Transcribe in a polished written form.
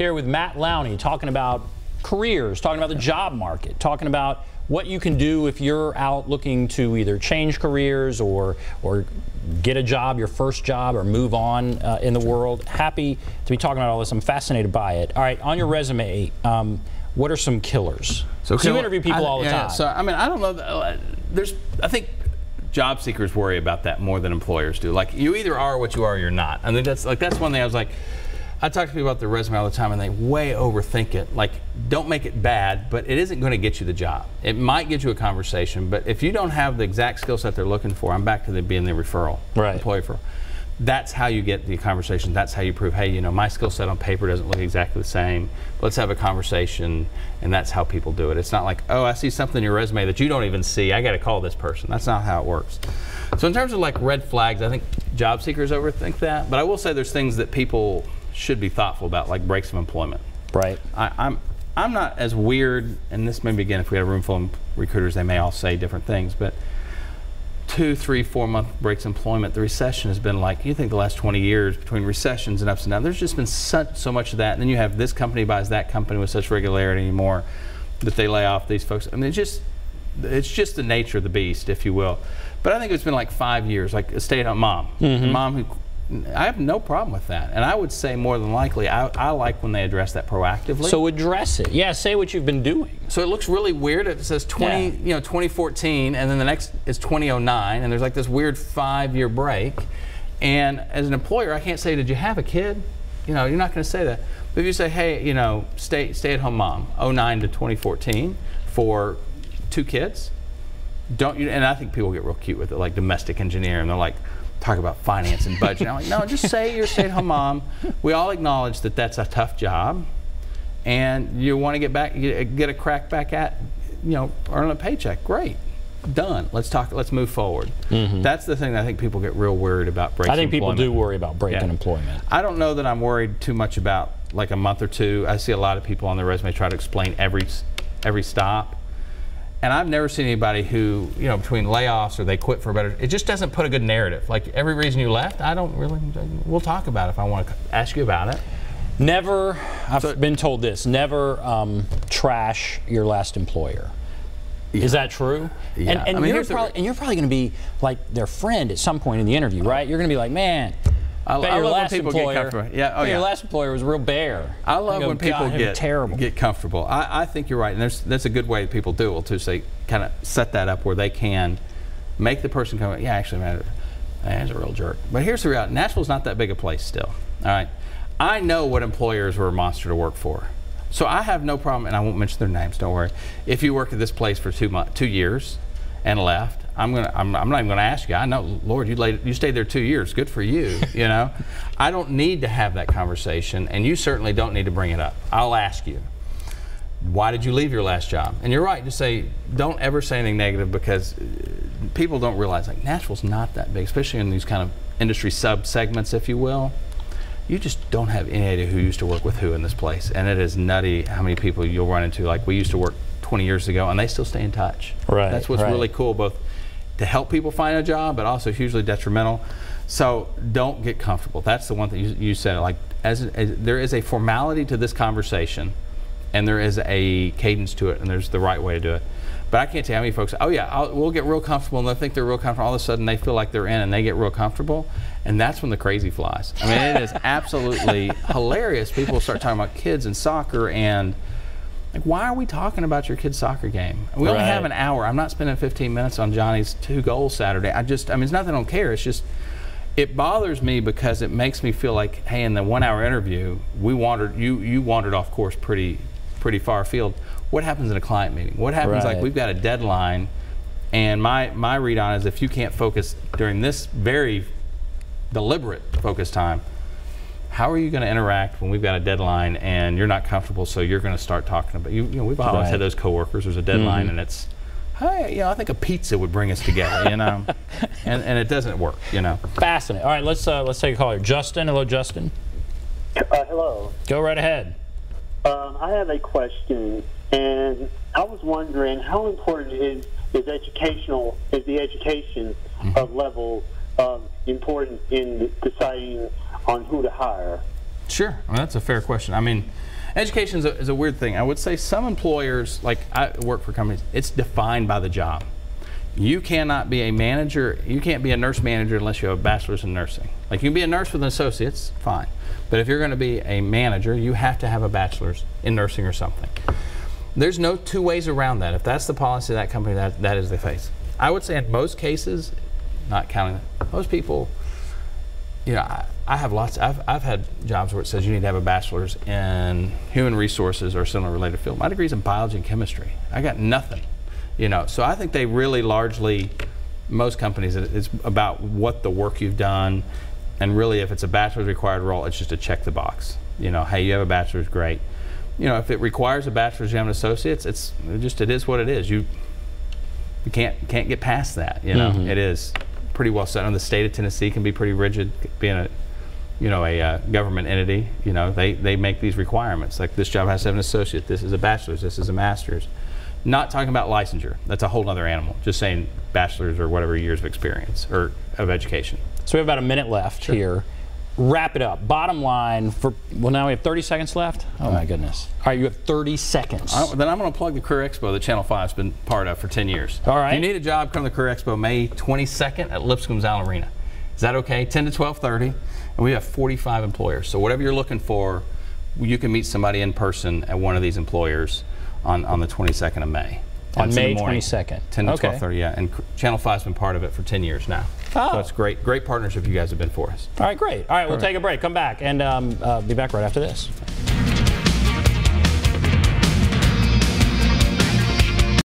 here with Matt Lowney, talking about careers, talking about the job market, talking about what you can do if you're out looking to either change careers or get a job, your first job, or move on in the world. Happy to be talking about all this. I'm fascinated by it. All right, on your resume, what are some killers? So you interview people all the time. So I mean, I don't know. I think job seekers worry about that more than employers do. Like, you either are what you are or you're not. I mean, that's one thing I was like, I talk to people about their resume all the time, and they way overthink it. Like, don't make it bad, but it isn't going to get you the job. It might get you a conversation, but if you don't have the exact skill set they're looking for, I'm back to being the referral, employee referral. That's how you get the conversation. That's how you prove, hey, you know, my skill set on paper doesn't look exactly the same. Let's have a conversation, and that's how people do it. It's not like, oh, I see something in your resume that you don't even see. I got to call this person. That's not how it works. So in terms of like red flags, I think job seekers overthink that. But I will say there's things that people should be thoughtful about, like breaks of employment. Right. I'm not as weird, and this maybe again, if we had a room full of recruiters, they may all say different things, but 2, 3, 4 month breaks of employment, the recession has been like, you think the last 20 years between recessions and ups and downs, there's just been so much of that. And then you have this company buys that company with such regularity anymore that they lay off these folks. I mean, it's just the nature of the beast, if you will. But I think it's been like 5 years, like a stay-at-home mom. A mom who, I have no problem with that. And I would say more than likely, I like when they address that proactively. So address it. Yeah, say what you've been doing. So it looks really weird. It says 2014, and then the next is 2009, and there's like this weird 5-year break. And as an employer, I can't say, did you have a kid? You know, you're not going to say that. But if you say, hey, you know, stay-at-home mom, 09 to 2014 for 2 kids, don't you? And I think people get real cute with it, like domestic engineer, and they're like, talk about finance and budget. I'm like, no, just say you're a stay-at-home mom. We all acknowledge that that's a tough job, and you want to get back, get a crack back at, you know, earn a paycheck. Great, done. Let's talk. Let's move forward. That's the thing that I think people get real worried about. Breaking I think employment. People do worry about breaking employment. I don't know that I'm worried too much about like a month or two. I see a lot of people on their resume try to explain every stop. And I've never seen anybody who, you know, between layoffs or they quit for a better, it just doesn't put a good narrative. Like, every reason you left, I don't really, we'll talk about it if I want to ask you about it. Never, I've been told this, never trash your last employer. Yeah. Is that true? Yeah. And you're probably going to be like their friend at some point in the interview, right? You're going to be like, man, I love when people get comfortable. Your last employer was a real bear. I love when people get comfortable. I think you're right, and that's a good way that people do it too. So they kind of set that up where they can make the person come, yeah, actually, man, that's a real jerk. But here's the reality: Nashville's not that big a place still. All right, I know what employers were a monster to work for, so I have no problem, and I won't mention their names. Don't worry. If you worked at this place for 2 years and left, I'm not even gonna ask you. I know, Lord, you stayed there 2 years. Good for you. You know, I don't need to have that conversation, and you certainly don't need to bring it up. I'll ask you, why did you leave your last job? And you're right to say, don't ever say anything negative, because people don't realize, like, Nashville's not that big, especially in these kind of industry sub-segments, if you will. You just don't have any idea who used to work with who in this place, and it is nutty how many people you'll run into. Like, we used to work 20 years ago, and they still stay in touch. Right. That's what's really cool, both to help people find a job, but also hugely detrimental. So don't get comfortable. That's the one thing you said. Like, there is a formality to this conversation, and there is a cadence to it, and there's the right way to do it. But I can't tell you how many folks, oh yeah, we'll get real comfortable, and they think they're real comfortable. All of a sudden, they feel like they're in, and they get real comfortable, and that's when the crazy flies. I mean, it is absolutely hilarious. People start talking about kids and soccer, and like, why are we talking about your kid's soccer game? We only have an hour. I'm not spending 15 minutes on Johnny's 2 goals Saturday. I mean, it's nothing I don't care. It's just, it bothers me because it makes me feel like, hey, in the 1 hour interview, you wandered off course pretty far afield. What happens in a client meeting? What happens, like, we've got a deadline, and my read on it is, if you can't focus during this very deliberate focus time, how are you going to interact when we've got a deadline and you're not comfortable, so you're going to start talking about, you know, we've always had those coworkers, there's a deadline, and it's, hey, you know, I think a pizza would bring us together, you know, and it doesn't work, you know. Fascinating. All right, let's take a caller. Justin. Hello, Justin. Hello. Go right ahead. I have a question, and I was wondering how important is the education level important in deciding on who to hire? Sure. Well, that's a fair question. I mean, education is a weird thing. I would say some employers, like I work for companies, it's defined by the job. You cannot be a manager, you can't be a nurse manager unless you have a bachelor's in nursing. Like you can be a nurse with an associate's, fine. But if you're going to be a manager, you have to have a bachelor's in nursing or something. There's no two ways around that. If that's the policy of that company, that is the case. I would say in most cases, not counting that, most people, you know, I have lots, I've had jobs where it says you need to have a bachelor's in human resources or similar related field. My degree's in biology and chemistry. I got nothing, you know. So I think they really largely, most companies, it's about what the work you've done, and really if it's a bachelor's required role, it's just to check the box. You know, hey, you have a bachelor's, great. You know, if it requires a bachelor's, you have an associate's, it is what it is. You can't get past that, you know. It is pretty well set. And the state of Tennessee can be pretty rigid, being a government entity. You know, they make these requirements. Like this job has to have an associate. This is a bachelor's. This is a master's. Not talking about licensure. That's a whole other animal. Just saying bachelor's or whatever years of experience or of education. So we have about a minute left here. Wrap it up. Bottom line for, well, now we have 30 seconds left. Oh my goodness. All right, you have 30 seconds. Then I'm going to plug the Career Expo that Channel 5's been part of for 10 years. All right. If you need a job, come to the Career Expo May 22nd at Lipscomb Zal Arena. Is that okay? 10 to 12:30. And we have 45 employers. So whatever you're looking for, you can meet somebody in person at one of these employers on the 22nd of May. On May 22nd. 10 to 12:30, yeah. And Channel 5's been part of it for 10 years now. Oh. So it's great partnership you guys have been for us. All right, great. All right, we'll take a break. Come back and be back right after this.